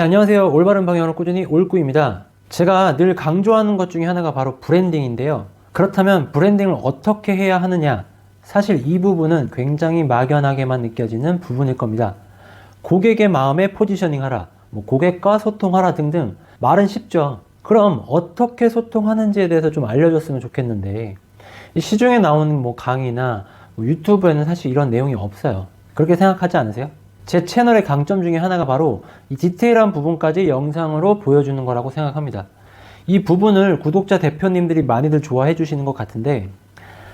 안녕하세요. 올바른 방향으로 꾸준히 올꾸입니다. 제가 늘 강조하는 것 중에 하나가 바로 브랜딩인데요. 그렇다면 브랜딩을 어떻게 해야 하느냐? 사실 이 부분은 굉장히 막연하게만 느껴지는 부분일 겁니다. 고객의 마음에 포지셔닝 하라, 고객과 소통하라 등등 말은 쉽죠. 그럼 어떻게 소통하는지에 대해서 좀 알려줬으면 좋겠는데, 이 시중에 나오는 강의나 유튜브에는 사실 이런 내용이 없어요. 그렇게 생각하지 않으세요? 제 채널의 강점 중에 하나가 바로 이 디테일한 부분까지 영상으로 보여주는 거라고 생각합니다. 이 부분을 구독자 대표님들이 많이들 좋아해 주시는 것 같은데,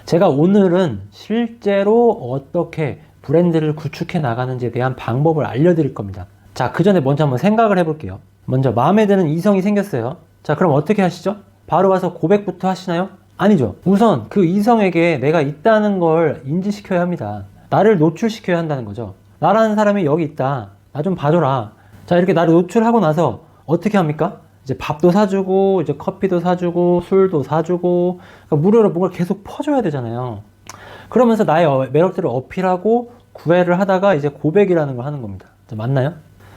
제가 오늘은 실제로 어떻게 브랜드를 구축해 나가는지에 대한 방법을 알려드릴 겁니다. 자, 그 전에 먼저 한번 생각을 해볼게요. 먼저 마음에 드는 이성이 생겼어요. 자, 그럼 어떻게 하시죠? 바로 가서 고백부터 하시나요? 아니죠. 우선 그 이성에게 내가 있다는 걸 인지시켜야 합니다. 나를 노출시켜야 한다는 거죠. 나라는 사람이 여기 있다. 나 좀 봐줘라. 자, 이렇게 나를 노출하고 나서 어떻게 합니까? 이제 밥도 사주고, 이제 커피도 사주고, 술도 사주고, 그러니까 무료로 뭔가 계속 퍼줘야 되잖아요. 그러면서 나의 매력들을 어필하고 구애를 하다가 이제 고백이라는 걸 하는 겁니다. 자, 맞나요?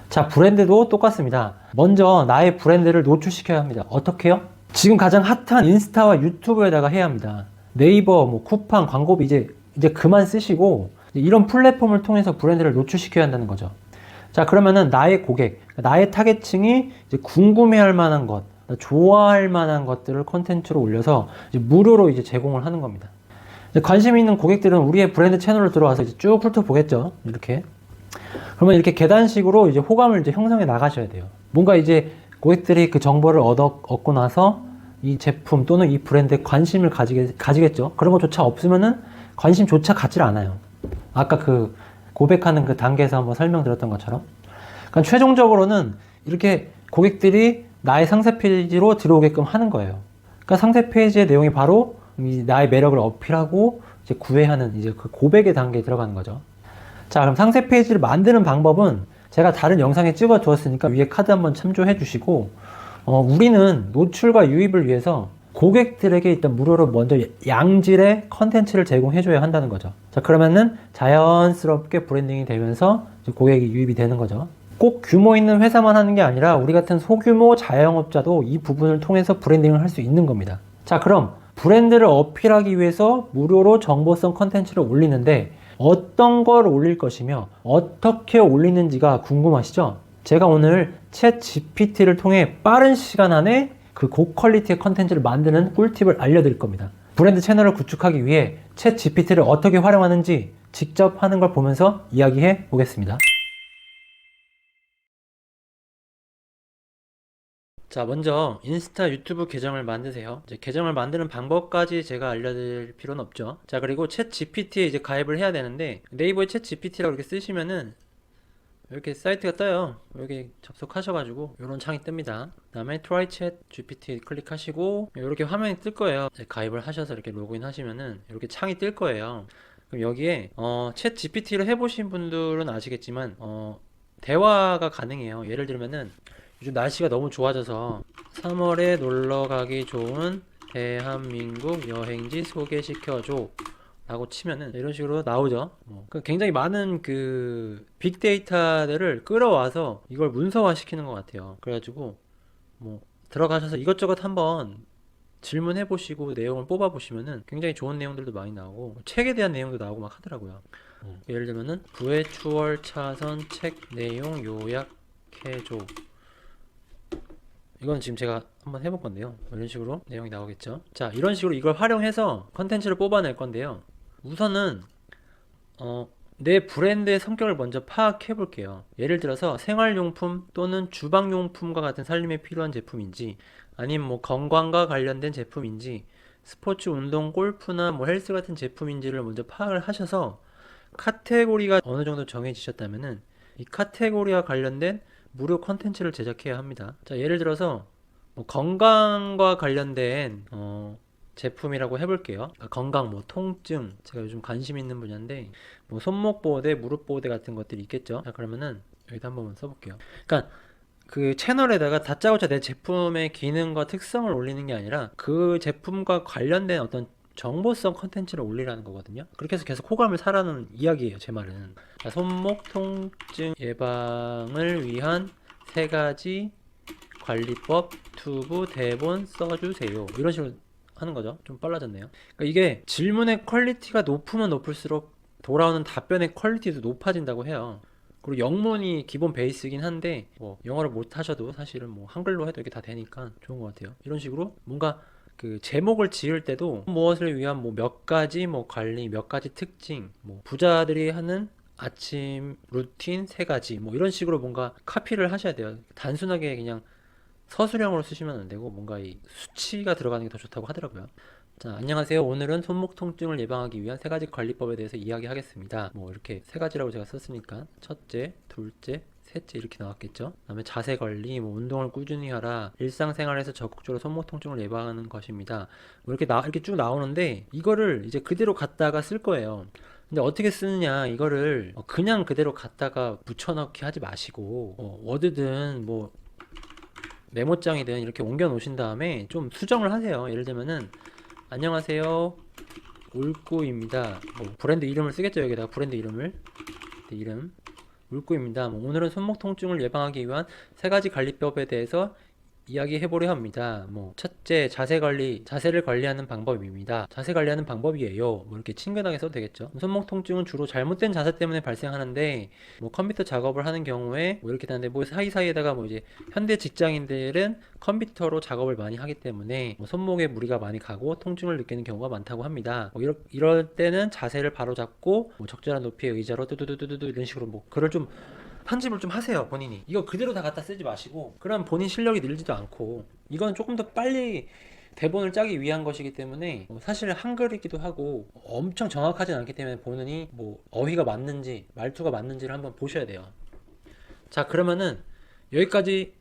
자, 브랜드도 똑같습니다. 먼저 나의 브랜드를 노출시켜야 합니다. 어떻게요? 지금 가장 핫한 인스타와 유튜브에다가 해야 합니다. 네이버, 쿠팡, 광고비 이제 그만 쓰시고, 이런 플랫폼을 통해서 브랜드를 노출시켜야 한다는 거죠. 자, 그러면은 나의 고객, 나의 타겟층이 이제 궁금해할 만한 것, 좋아할 만한 것들을 콘텐츠로 올려서 이제 무료로 이제 제공을 하는 겁니다. 이제 관심 있는 고객들은 우리의 브랜드 채널로 들어와서 이제 쭉 훑어보겠죠. 이렇게. 그러면 이렇게 계단식으로 이제 호감을 이제 형성해 나가셔야 돼요. 뭔가 이제 고객들이 그 정보를 얻고 나서 이 제품 또는 이 브랜드에 관심을 가지겠죠. 그런 것조차 없으면은 관심조차 갖질 않아요. 아까 그 고백하는 그 단계에서 한번 설명드렸던 것처럼. 그러니까 최종적으로는 이렇게 고객들이 나의 상세 페이지로 들어오게끔 하는 거예요. 그러니까 상세 페이지의 내용이 바로 나의 매력을 어필하고 이제 구애하는 이제 그 고백의 단계에 들어가는 거죠. 자, 그럼 상세 페이지를 만드는 방법은 제가 다른 영상에 찍어 두었으니까 위에 카드 한번 참조해 주시고, 우리는 노출과 유입을 위해서 고객들에게 일단 무료로 먼저 양질의 컨텐츠를 제공해 줘야 한다는 거죠. 자, 그러면은 자연스럽게 브랜딩이 되면서 고객이 유입이 되는 거죠. 꼭 규모 있는 회사만 하는 게 아니라 우리 같은 소규모 자영업자도 이 부분을 통해서 브랜딩을 할 수 있는 겁니다. 자, 그럼 브랜드를 어필하기 위해서 무료로 정보성 컨텐츠를 올리는데 어떤 걸 올릴 것이며 어떻게 올리는지가 궁금하시죠? 제가 오늘 챗 GPT를 통해 빠른 시간 안에 그 고퀄리티의 컨텐츠를 만드는 꿀팁을 알려드릴 겁니다. 브랜드 채널을 구축하기 위해 챗 GPT를 어떻게 활용하는지 직접 하는 걸 보면서 이야기해 보겠습니다. 자, 먼저 인스타 유튜브 계정을 만드세요. 이제 계정을 만드는 방법까지 제가 알려드릴 필요는 없죠. 자, 그리고 챗 GPT에 이제 가입을 해야 되는데 네이버에 챗 GPT라고 이렇게 쓰시면은 이렇게 사이트가 떠요. 여기 접속하셔가지고 이런 창이 뜹니다. 그 다음에 Try Chat GPT 클릭하시고 이렇게 화면이 뜰 거예요. 가입을 하셔서 이렇게 로그인 하시면은 이렇게 창이 뜰 거예요. 그럼 여기에 챗 GPT를 해보신 분들은 아시겠지만 대화가 가능해요. 예를 들면은 요즘 날씨가 너무 좋아져서 3월에 놀러 가기 좋은 대한민국 여행지 소개시켜줘 라고 치면은 이런 식으로 나오죠. 굉장히 많은 그 빅데이터들을 끌어와서 이걸 문서화 시키는 것 같아요. 그래가지고 들어가셔서 이것저것 한번 질문해 보시고 내용을 뽑아 보시면은 굉장히 좋은 내용들도 많이 나오고 책에 대한 내용도 나오고 막 하더라고요. 예를 들면은 부의 추월 차선 책 내용 요약해줘. 이건 지금 제가 한번 해볼 건데요. 이런 식으로 내용이 나오겠죠. 자, 이런 식으로 이걸 활용해서 컨텐츠를 뽑아낼 건데요. 우선은 내 브랜드의 성격을 먼저 파악해 볼게요. 예를 들어서 생활용품 또는 주방용품과 같은 살림에 필요한 제품인지, 아니면 건강과 관련된 제품인지, 스포츠, 운동, 골프나 헬스 같은 제품인지를 먼저 파악을 하셔서 카테고리가 어느 정도 정해지셨다면은 이 카테고리와 관련된 무료 컨텐츠를 제작해야 합니다. 자, 예를 들어서 건강과 관련된 제품이라고 해볼게요. 건강, 통증, 제가 요즘 관심 있는 분야인데 손목 보호대, 무릎 보호대 같은 것들이 있겠죠. 자, 그러면은 여기다 한번 써볼게요. 그러니까 그 채널에다가 다짜고짜 내 제품의 기능과 특성을 올리는 게 아니라 그 제품과 관련된 어떤 정보성 컨텐츠를 올리라는 거거든요. 그렇게 해서 계속 호감을 사라는 이야기예요, 제 말은. 자, 손목 통증 예방을 위한 세 가지 관리법, 튜브, 대본 써주세요. 이런 식으로 하는 거죠. 좀 빨라졌네요. 그러니까 이게 질문의 퀄리티가 높으면 높을수록 돌아오는 답변의 퀄리티도 높아진다고 해요. 그리고 영문이 기본 베이스긴 한데 뭐 영어를 못 하셔도 사실은 뭐 한글로 해도 이게 다 되니까 좋은 것 같아요. 이런 식으로 뭔가 그 제목을 지을 때도 무엇을 위한 뭐 몇 가지 뭐 관리, 몇 가지 특징, 뭐 부자들이 하는 아침 루틴 세 가지 뭐 이런 식으로 뭔가 카피를 하셔야 돼요. 단순하게 그냥 서술형으로 쓰시면 안 되고 뭔가 이 수치가 들어가는 게 더 좋다고 하더라고요. 자, 안녕하세요. 오늘은 손목 통증을 예방하기 위한 세 가지 관리법에 대해서 이야기하겠습니다. 뭐 이렇게 세 가지라고 제가 썼으니까 첫째, 둘째, 셋째 이렇게 나왔겠죠. 그다음에 자세 관리, 뭐 운동을 꾸준히 하라, 일상생활에서 적극적으로 손목 통증을 예방하는 것입니다. 뭐 이렇게 쭉 나오는데 이거를 이제 그대로 갖다가 쓸 거예요. 근데 어떻게 쓰느냐 이거를 그냥 그대로 갖다가 붙여넣기 하지 마시고 워드든 뭐 메모장이든 이렇게 옮겨 놓으신 다음에 좀 수정을 하세요. 예를 들면은 안녕하세요 올꾸입니다. 뭐 브랜드 이름을 쓰겠죠. 여기다가 브랜드 이름을 이름 올꾸입니다. 뭐 오늘은 손목 통증을 예방하기 위한 세 가지 관리법에 대해서 이야기해보려 합니다. 뭐 첫째, 자세를 관리하는 방법입니다. 자세 관리하는 방법이에요. 뭐 이렇게 친근하게 써도 되겠죠. 손목 통증은 주로 잘못된 자세 때문에 발생하는데 뭐 컴퓨터 작업을 하는 경우에 뭐 이렇게 되는데 뭐 사이사이에다가 뭐 이제 현대 직장인들은 컴퓨터로 작업을 많이 하기 때문에 뭐 손목에 무리가 많이 가고 통증을 느끼는 경우가 많다고 합니다. 뭐 이럴 때는 자세를 바로 잡고 뭐 적절한 높이의 의자로 뚜두두두두 이런 식으로 뭐 글을 좀 편집을 좀 하세요. 본인이 이거 그대로 다 갖다 쓰지 마시고, 그럼 본인 실력이 늘지도 않고 이건 조금 더 빨리 대본을 짜기 위한 것이기 때문에 사실 한글이기도 하고 엄청 정확하진 않기 때문에 본인이 뭐 어휘가 맞는지 말투가 맞는지를 한번 보셔야 돼요. 자, 그러면은 여기까지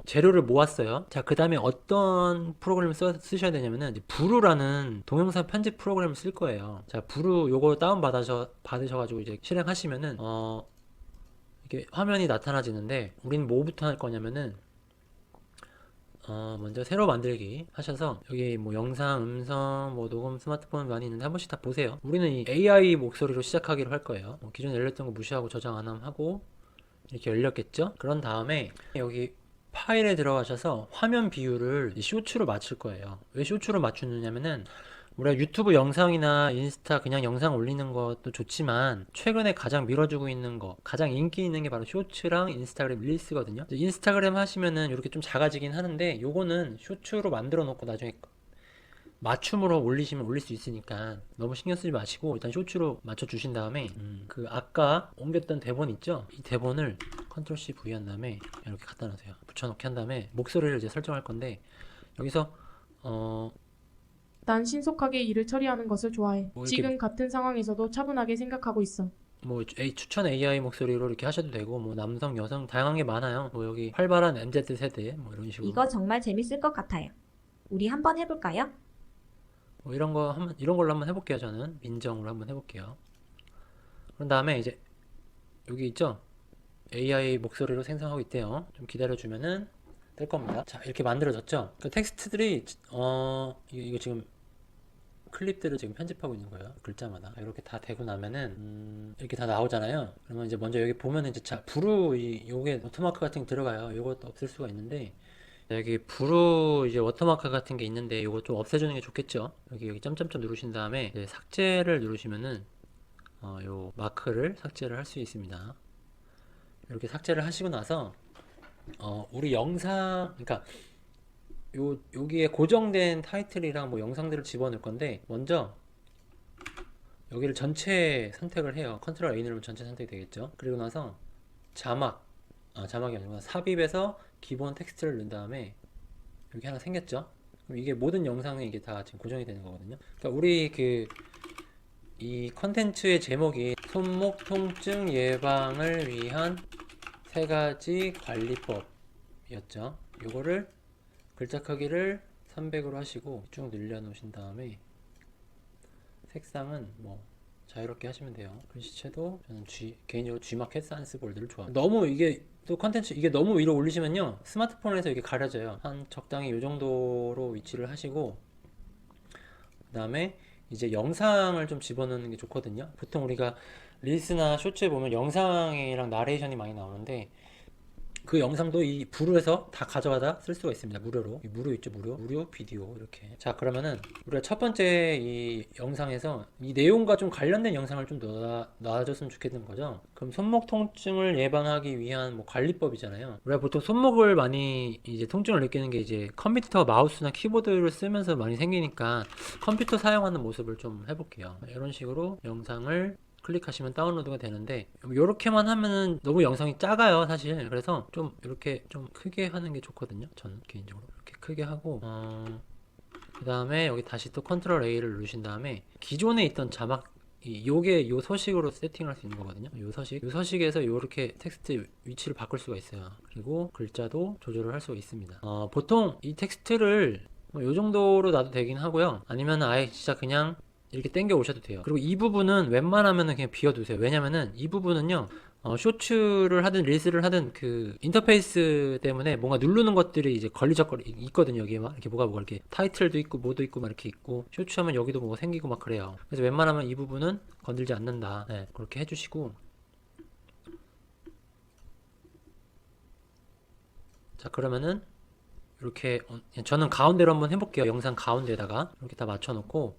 재료를 모았어요. 자, 그 다음에 어떤 프로그램을 쓰셔야 되냐면은 부루라는 동영상 편집 프로그램을 쓸 거예요. 자, 부루 요거 받으셔가지고 이제 실행하시면은 이게 화면이 나타나지는데, 우린 뭐부터 할 거냐면은 먼저 새로 만들기 하셔서 여기 뭐 영상, 음성, 뭐 녹음, 스마트폰 많이 있는데 한 번씩 다 보세요. 우리는 이 AI 목소리로 시작하기로 할 거예요. 기존에 열렸던 거 무시하고 저장 안 하고 이렇게 열렸겠죠? 그런 다음에 여기 파일에 들어가셔서 화면 비율을 쇼츠로 맞출 거예요. 왜 쇼츠로 맞추느냐면은 우리가 유튜브 영상이나 인스타 그냥 영상 올리는 것도 좋지만 최근에 가장 밀어주고 있는 거, 가장 인기 있는 게 바로 쇼츠랑 인스타그램 릴스거든요. 인스타그램 하시면은 이렇게 좀 작아지긴 하는데 요거는 쇼츠로 만들어 놓고 나중에 맞춤으로 올리시면 올릴 수 있으니까 너무 신경 쓰지 마시고 일단 쇼츠로 맞춰 주신 다음에 그 아까 옮겼던 대본 있죠? 이 대본을 컨트롤 C V 한 다음에 이렇게 갖다 놓으세요. 붙여넣기 한 다음에 목소리를 이제 설정할 건데 여기서 난 신속하게 일을 처리하는 것을 좋아해. 뭐 이렇게 지금 같은 상황에서도 차분하게 생각하고 있어. 뭐 추천 AI 목소리로 이렇게 하셔도 되고 뭐 남성, 여성 다양한 게 많아요. 뭐 여기 활발한 MZ 세대 뭐 이런 식으로 이거 정말 재밌을 것 같아요. 우리 한번 해볼까요? 뭐 이런 걸로 한번 해볼게요. 저는 민정으로 한번 해볼게요. 그런 다음에 이제 여기 있죠? AI 목소리로 생성하고 있대요. 좀 기다려주면은 뜰 겁니다. 자, 이렇게 만들어졌죠? 그 텍스트들이 이거 지금 클립들을 지금 편집하고 있는 거예요. 글자마다 이렇게 다 되고 나면은 이렇게 다 나오잖아요. 그러면 이제 먼저 여기 보면은 이제 요게 워터마크 같은 게 들어가요. 요것도 없앨 수가 있는데 여기 부루 이제 워터마크 같은 게 있는데 요거 좀 없애주는 게 좋겠죠. 여기 점점점 누르신 다음에 이제 삭제를 누르시면은 요 마크를 삭제를 할 수 있습니다. 이렇게 삭제를 하시고 나서 우리 영상, 그러니까 여기에 고정된 타이틀이랑 뭐 영상들을 집어넣을 건데 먼저 여기를 전체 선택을 해요. 컨트롤 A 누르면 전체 선택이 되겠죠. 그리고 나서 자막이 아니고 삽입에서 기본 텍스트를 넣은 다음에 여기 하나 생겼죠. 그럼 이게 모든 영상에 이게 다 지금 고정이 되는 거거든요. 그러니까 우리 이 컨텐츠의 제목이 손목 통증 예방을 위한 세 가지 관리법이었죠. 요거를 글자 크기를 300으로 하시고 쭉 늘려 놓으신 다음에 색상은 뭐 자유롭게 하시면 돼요. 글씨체도 저는 개인적으로 G마켓 산스볼드를 좋아합니다. 너무 이게 또 컨텐츠 이게 너무 위로 올리시면요 스마트폰에서 이게 가려져요. 한 적당히 이 정도로 위치를 하시고 그 다음에 이제 영상을 좀 집어넣는 게 좋거든요. 보통 우리가 릴스나 쇼츠에 보면 영상이랑 나레이션이 많이 나오는데 그 영상도 이 부루에서 다 가져가다 쓸 수가 있습니다. 무료로. 이 무료 있죠, 무료 비디오 이렇게. 자, 그러면은 우리가 첫 번째 이 영상에서 이 내용과 좀 관련된 영상을 좀 넣어줬으면 좋겠는 거죠. 그럼 손목 통증을 예방하기 위한 뭐 관리법이잖아요. 우리가 보통 손목을 많이 이제 통증을 느끼는 게 이제 컴퓨터 마우스나 키보드를 쓰면서 많이 생기니까 컴퓨터 사용하는 모습을 좀 해볼게요. 이런 식으로 영상을 클릭하시면 다운로드가 되는데 이렇게만 하면은 너무 영상이 작아요, 사실. 그래서 좀 이렇게 좀 크게 하는 게 좋거든요, 저는 개인적으로. 이렇게 크게 하고 그 다음에 여기 다시 또 컨트롤 A를 누르신 다음에 기존에 있던 자막 요게 요 서식으로 세팅할 수 있는 거거든요. 요 서식에서 요렇게 텍스트 위치를 바꿀 수가 있어요. 그리고 글자도 조절을 할 수가 있습니다. 보통 이 텍스트를 요 정도로 놔도 되긴 하고요. 아니면 아예 진짜 그냥 이렇게 당겨 오셔도 돼요. 그리고 이 부분은 웬만하면은 그냥 비워두세요. 왜냐면은 이 부분은요, 쇼츠를 하든 릴스를 하든 그 인터페이스 때문에 뭔가 누르는 것들이 이제 걸리적거리 있거든요. 여기에 막 이렇게 뭐가 이렇게 타이틀도 있고 뭐도 있고 막 이렇게 있고 쇼츠 하면 여기도 뭐가 생기고 막 그래요. 그래서 웬만하면 이 부분은 건들지 않는다. 네, 그렇게 해주시고. 자, 그러면은 이렇게 저는 가운데로 한번 해볼게요. 영상 가운데에다가 이렇게 다 맞춰놓고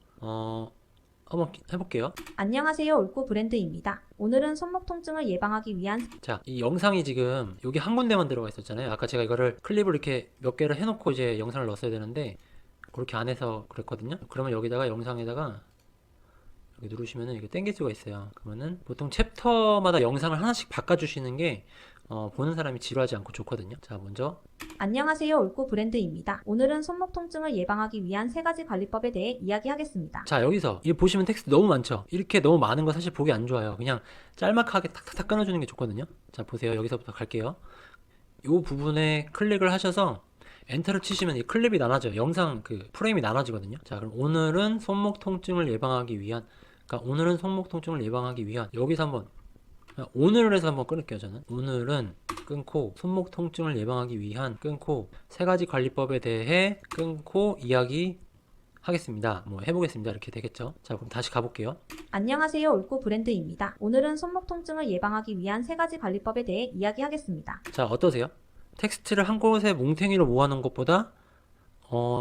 한번 해볼게요. 안녕하세요. 올코 브랜드입니다. 오늘은 손목 통증을 예방하기 위한 자, 이 영상이 지금 여기 한 군데만 들어가 있었잖아요. 아까 제가 이거를 클립을 이렇게 몇 개를 해놓고 이제 영상을 넣었어야 되는데 그렇게 안 해서 그랬거든요. 그러면 여기다가 영상에다가 여기 누르시면은 이게 땡길 수가 있어요. 그러면은 보통 챕터마다 영상을 하나씩 바꿔주시는 게 보는 사람이 지루하지 않고 좋거든요. 자, 먼저 안녕하세요. 올코 브랜드입니다. 오늘은 손목 통증을 예방하기 위한 3가지 관리법에 대해 이야기하겠습니다. 자, 여기서 이 보시면 텍스트 너무 많죠? 이렇게 너무 많은 거 사실 보기 안 좋아요. 그냥 짤막하게 탁탁탁 끊어주는 게 좋거든요. 자, 보세요. 여기서부터 갈게요. 이 부분에 클릭을 하셔서 엔터를 치시면 이 클립이 나눠져요. 영상 그 프레임이 나눠지거든요. 자, 그럼 오늘은 손목 통증을 예방하기 위한, 그러니까 오늘은 손목 통증을 예방하기 위한, 여기서 한번 오늘을 해서 한번 끊을게요. 저는 오늘은 끊고 손목 통증을 예방하기 위한 끊고 3가지 관리법에 대해 끊고 이야기 하겠습니다. 뭐 해보겠습니다. 이렇게 되겠죠. 자, 그럼 다시 가볼게요. 안녕하세요. 올코 브랜드입니다. 오늘은 손목 통증을 예방하기 위한 3가지 관리법에 대해 이야기하겠습니다. 자, 어떠세요? 텍스트를 한 곳에 뭉탱이로 모아놓은 것보다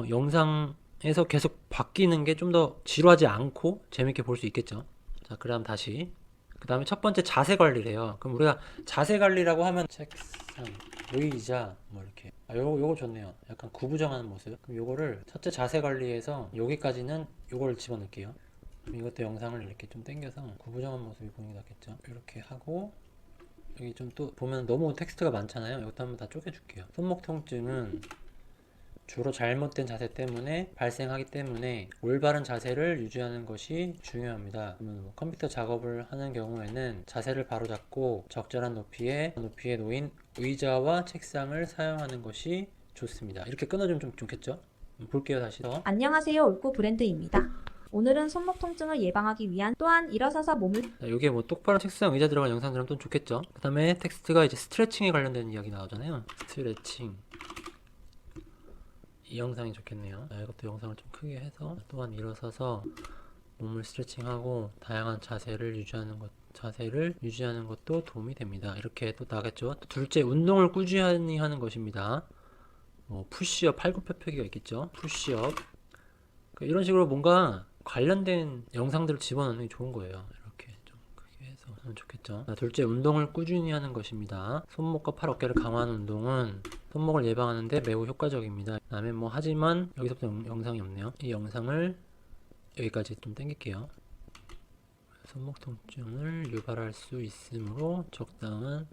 영상에서 계속 바뀌는 게 좀 더 지루하지 않고 재밌게 볼 수 있겠죠. 자, 그 다음 다시 그 다음에 첫 번째 자세 관리래요. 그럼 우리가 자세 관리라고 하면 책상, 의자 뭐 이렇게 요거 좋네요. 약간 구부정하는 모습. 그럼 요거를 첫째 자세 관리에서 여기까지는 요거를 집어넣을게요. 그럼 이것도 영상을 이렇게 좀 당겨서 구부정한 모습이 보이는 게 낫겠죠. 이렇게 하고 여기 좀 또 보면 너무 텍스트가 많잖아요. 이것도 한번 다 쪼개줄게요. 손목 통증은 주로 잘못된 자세 때문에 발생하기 때문에 올바른 자세를 유지하는 것이 중요합니다. 그러면 뭐 컴퓨터 작업을 하는 경우에는 자세를 바로잡고 적절한 높이에 놓인 의자와 책상을 사용하는 것이 좋습니다. 이렇게 끊어주면 좀 좋겠죠? 볼게요. 다시 더. 안녕하세요. 올코 브랜드입니다. 오늘은 손목 통증을 예방하기 위한 또한 일어서서 몸을 이게 뭐 똑바로 책상 의자 들어간 영상들은 좀 좋겠죠? 그 다음에 텍스트가 이제 스트레칭에 관련된 이야기 나오잖아요. 스트레칭. 이 영상이 좋겠네요. 이것도 영상을 좀 크게 해서 또한 일어서서 몸을 스트레칭하고 다양한 자세를 유지하는 것도 도움이 됩니다. 이렇게 또 나겠죠. 또 둘째, 운동을 꾸준히 하는 것입니다. 뭐 푸시업, 팔굽혀펴기가 있겠죠. 푸시업. 이런 식으로 뭔가 관련된 영상들을 집어넣는 게 좋은 거예요. 이렇게 좀 크게 해서 하면 좋겠죠. 둘째, 운동을 꾸준히 하는 것입니다. 손목과 팔, 어깨를 강화하는 운동은 손목을 예방하는데 매우 효과적입니다. 그 다음에 뭐 하지만 여기서부터 영상이 없네요. 이 영상을 여기까지 좀 당길게요. 손목 통증을 유발할 수 있으므로 적당한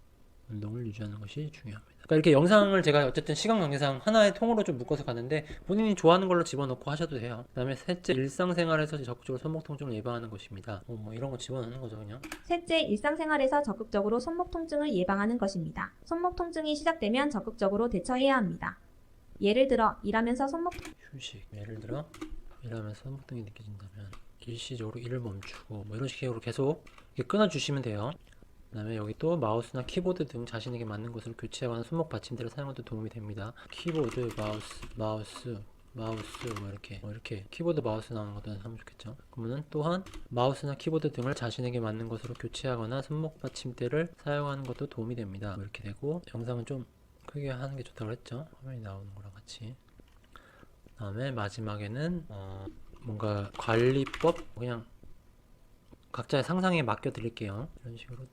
운동을 유지하는 것이 중요합니다. 그러니까 이렇게 영상을 제가 어쨌든 시간 관계상 하나의 통으로 좀 묶어서 갔는데 본인이 좋아하는 걸로 집어넣고 하셔도 돼요. 그 다음에 셋째, 일상생활에서 적극적으로 손목 통증을 예방하는 것입니다. 뭐 이런 거 집어넣는 거죠, 그냥. 셋째, 일상생활에서 적극적으로 손목 통증을 예방하는 것입니다. 손목 통증이 시작되면 적극적으로 대처해야 합니다. 예를 들어 일하면서 손목 휴식. 예를 들어 일하면서 손목등이 느껴진다면 일시적으로 일을 멈추고 뭐 이런 식으로 계속 이렇게 끊어주시면 돼요. 그 다음에 여기 또 마우스나 키보드 등 자신에게 맞는 것으로 교체하거나 손목 받침대를 사용해도 도움이 됩니다. 키보드, 마우스 뭐 이렇게 키보드, 마우스 나오는 것도 하면 좋겠죠. 그러면 또한 마우스나 키보드 등을 자신에게 맞는 것으로 교체하거나 손목 받침대를 사용하는 것도 도움이 됩니다. 뭐 이렇게 되고 영상은 좀 크게 하는 게 좋다고 했죠. 화면이 나오는 거랑 같이. 그다음에 마지막에는 뭔가 관리법 그냥 각자의 상상에 맡겨 드릴게요. 이런 식으로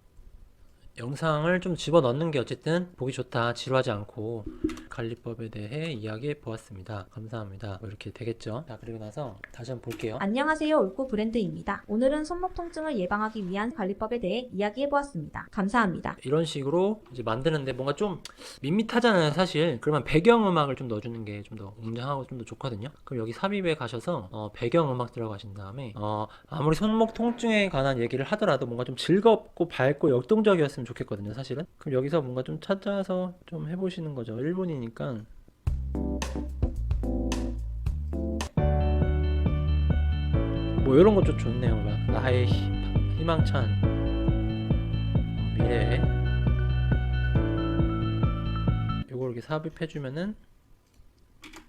영상을 좀 집어넣는 게 어쨌든 보기 좋다, 지루하지 않고 관리법에 대해 이야기해 보았습니다. 감사합니다. 뭐 이렇게 되겠죠. 자, 그리고 나서 다시 한번 볼게요. 안녕하세요. 올코 브랜드입니다. 오늘은 손목 통증을 예방하기 위한 관리법에 대해 이야기해 보았습니다. 감사합니다. 이런 식으로 이제 만드는데 뭔가 좀 밋밋하잖아요, 사실. 그러면 배경음악을 좀 넣어주는 게 좀 더 웅장하고 좀 더 좋거든요. 그럼 여기 삽입에 가셔서 배경음악 들어가신 다음에 아무리 손목 통증에 관한 얘기를 하더라도 뭔가 좀 즐겁고 밝고 역동적이었으면 좋겠거든요, 사실은. 그럼 여기서 뭔가 좀 찾아서 좀 해보시는 거죠. 일본이니까. 뭐 이런 거 좀 좋네요. 막 나의 희망찬 미래에 요걸 이렇게 삽입해주면은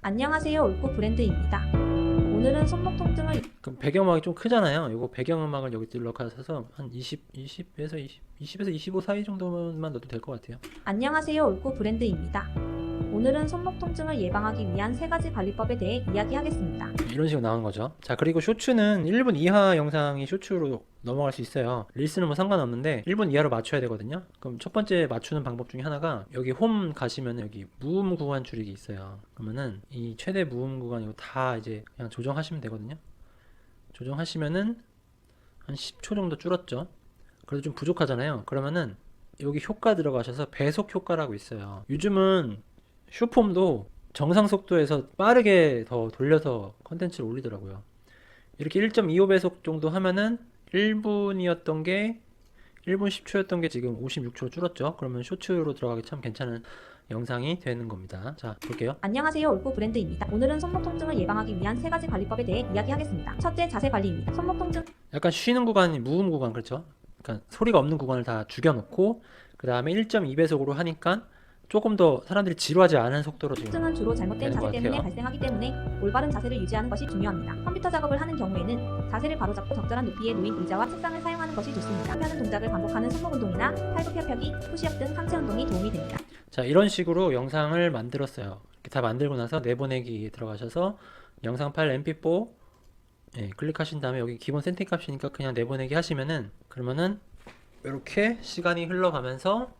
안녕하세요. 올코 브랜드입니다. 오늘은 손목 통증을 그럼 배경음악이 좀 크잖아요. 요거 배경음악을 여기 들러가셔서 한 20에서 25 사이 정도만 넣어도 될 것 같아요. 안녕하세요. 올코 브랜드입니다. 오늘은 손목 통증을 예방하기 위한 3가지 관리법에 대해 이야기하겠습니다. 이런 식으로 나오는 거죠. 자, 그리고 쇼츠는 1분 이하 영상이 쇼츠로 넘어갈 수 있어요. 릴스는 뭐 상관없는데 1분 이하로 맞춰야 되거든요. 그럼 첫 번째 맞추는 방법 중에 하나가 여기 홈 가시면 여기 무음 구간 줄이기 있어요. 그러면은 이 최대 무음 구간 이거 다 이제 그냥 조정하시면 되거든요. 조정하시면은 한 10초 정도 줄었죠. 그래도 좀 부족하잖아요. 그러면은 여기 효과 들어가셔서 배속 효과라고 있어요. 요즘은 슈폼도 정상 속도에서 빠르게 더 돌려서 컨텐츠를 올리더라고요. 이렇게 1.25배속 정도 하면은 1분이었던 게 1분 10초였던 게 지금 56초로 줄었죠. 그러면 쇼츠로 들어가기 참 괜찮은 영상이 되는 겁니다. 자, 볼게요. 안녕하세요. 올코 브랜드입니다. 오늘은 손목 통증을 예방하기 위한 3가지 관리법에 대해 이야기하겠습니다. 첫째, 자세 관리입니다. 손목 통증 약간 쉬는 구간이 무음 구간, 그렇죠? 그러니까 소리가 없는 구간을 다 죽여놓고 그 다음에 1.2배속으로 하니까 조금 더 사람들이 지루하지 않은 속도로 지금 통증은 주로 잘못된 되는 자세 것 때문에 같아요. 발생하기 때문에 올바른 자세를 유지하는 것이 중요합니다. 컴퓨터 작업을 하는 경우에는 자세를 바로잡고 적절한 높이에 놓인 의자와 책상을 사용하는 것이 좋습니다. 펴는 동작을 반복하는 손목 운동이나 팔굽혀 펴기, 푸시업 등 상체 운동이 도움이 됩니다. 자, 이런 식으로 영상을 만들었어요. 이렇게 다 만들고 나서 내보내기 들어가셔서 영상 파일 mp4 클릭하신 다음에 여기 기본 세팅 값이니까 그냥 내보내기 하시면은 그러면은 이렇게 시간이 흘러가면서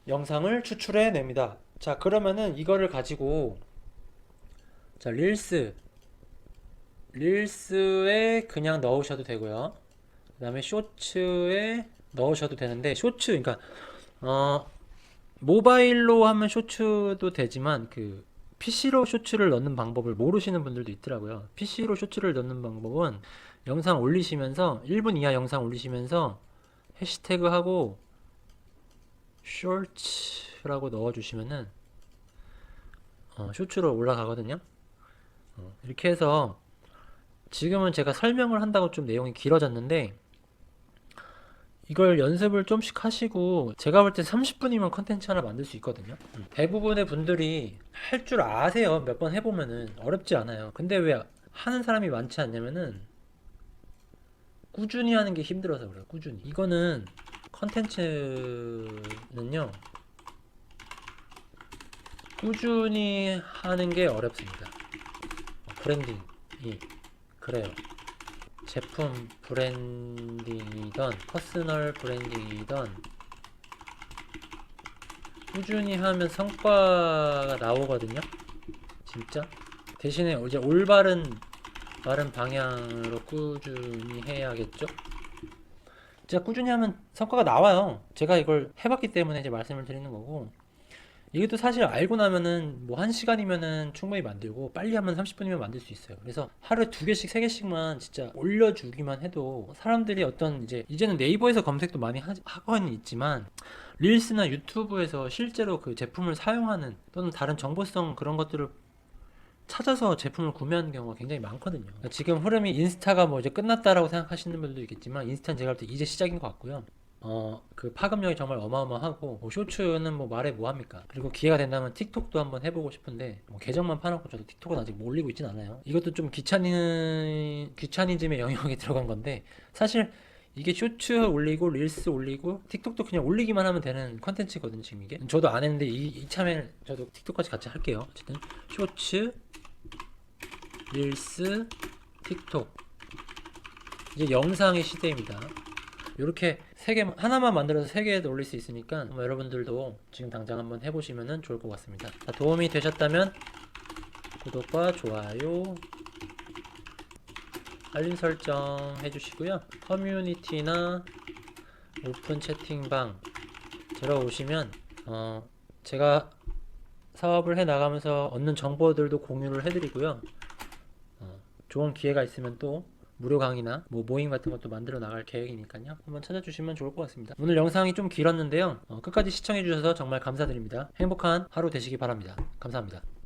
영상을 추출해 냅니다. 자, 그러면은 이거를 가지고 자, 릴스에 그냥 넣으셔도 되고요. 그 다음에 쇼츠에 넣으셔도 되는데 쇼츠 그러니까 모바일로 하면 쇼츠도 되지만 그 PC로 쇼츠를 넣는 방법을 모르시는 분들도 있더라고요. PC로 쇼츠를 넣는 방법은 영상 올리시면서 1분 이하 영상 올리시면서 해시태그하고 쇼츠라고 넣어주시면은 쇼츠로 올라가거든요. 이렇게 해서 지금은 제가 설명을 한다고 좀 내용이 길어졌는데 이걸 연습을 좀씩 하시고 제가 볼 때 30분이면 컨텐츠 하나 만들 수 있거든요. 대부분의 분들이 할 줄 아세요. 몇 번 해보면은 어렵지 않아요. 근데 왜 하는 사람이 많지 않냐면은 꾸준히 하는 게 힘들어서 그래요. 꾸준히. 이거는 컨텐츠는요 꾸준히 하는 게 어렵습니다. 브랜딩이 그래요. 제품 브랜딩이던 퍼스널 브랜딩이던 꾸준히 하면 성과가 나오거든요. 진짜. 대신에 이제 올바른 방향으로 꾸준히 해야겠죠. 진짜 꾸준히 하면 성과가 나와요. 제가 이걸 해봤기 때문에 이제 말씀을 드리는 거고, 이게 또 사실 알고 나면은 뭐 1시간이면은 충분히 만들고 빨리 하면 30분이면 만들 수 있어요. 그래서 하루에 2개씩 3개씩만 진짜 올려주기만 해도 사람들이 어떤 이제는 네이버에서 검색도 많이 하고는 있지만 릴스나 유튜브에서 실제로 그 제품을 사용하는 또는 다른 정보성 그런 것들을 찾아서 제품을 구매하는 경우가 굉장히 많거든요. 그러니까 지금 흐름이 인스타가 뭐 이제 끝났다라고 생각하시는 분들도 있겠지만 인스타는 제가 볼 때 이제 시작인 것 같고요. 그 파급력이 정말 어마어마하고 뭐 쇼츠는 뭐 말해 뭐합니까. 그리고 기회가 된다면 틱톡도 한번 해보고 싶은데 뭐 계정만 파놓고 저도 틱톡은 아직 뭐 올리고 있진 않아요. 이것도 좀 귀차니즘의 영역에 들어간 건데 사실 이게 쇼츠 올리고 릴스 올리고 틱톡도 그냥 올리기만 하면 되는 컨텐츠거든요. 지금 이게 저도 안 했는데 이참에 저도 틱톡까지 같이 할게요. 어쨌든 쇼츠, 릴스, 틱톡, 이제 영상의 시대입니다. 이렇게 하나만 만들어서 3개에도 올릴 수 있으니까 여러분들도 지금 당장 한번 해보시면 좋을 것 같습니다. 자, 도움이 되셨다면 구독과 좋아요, 알림 설정 해주시고요. 커뮤니티나 오픈 채팅방 들어오시면 제가 사업을 해나가면서 얻는 정보들도 공유를 해드리고요. 좋은 기회가 있으면 또 무료 강의나 모임 같은 것도 만들어 나갈 계획이니까요. 한번 찾아주시면 좋을 것 같습니다. 오늘 영상이 좀 길었는데요. 끝까지 시청해주셔서 정말 감사드립니다. 행복한 하루 되시기 바랍니다. 감사합니다.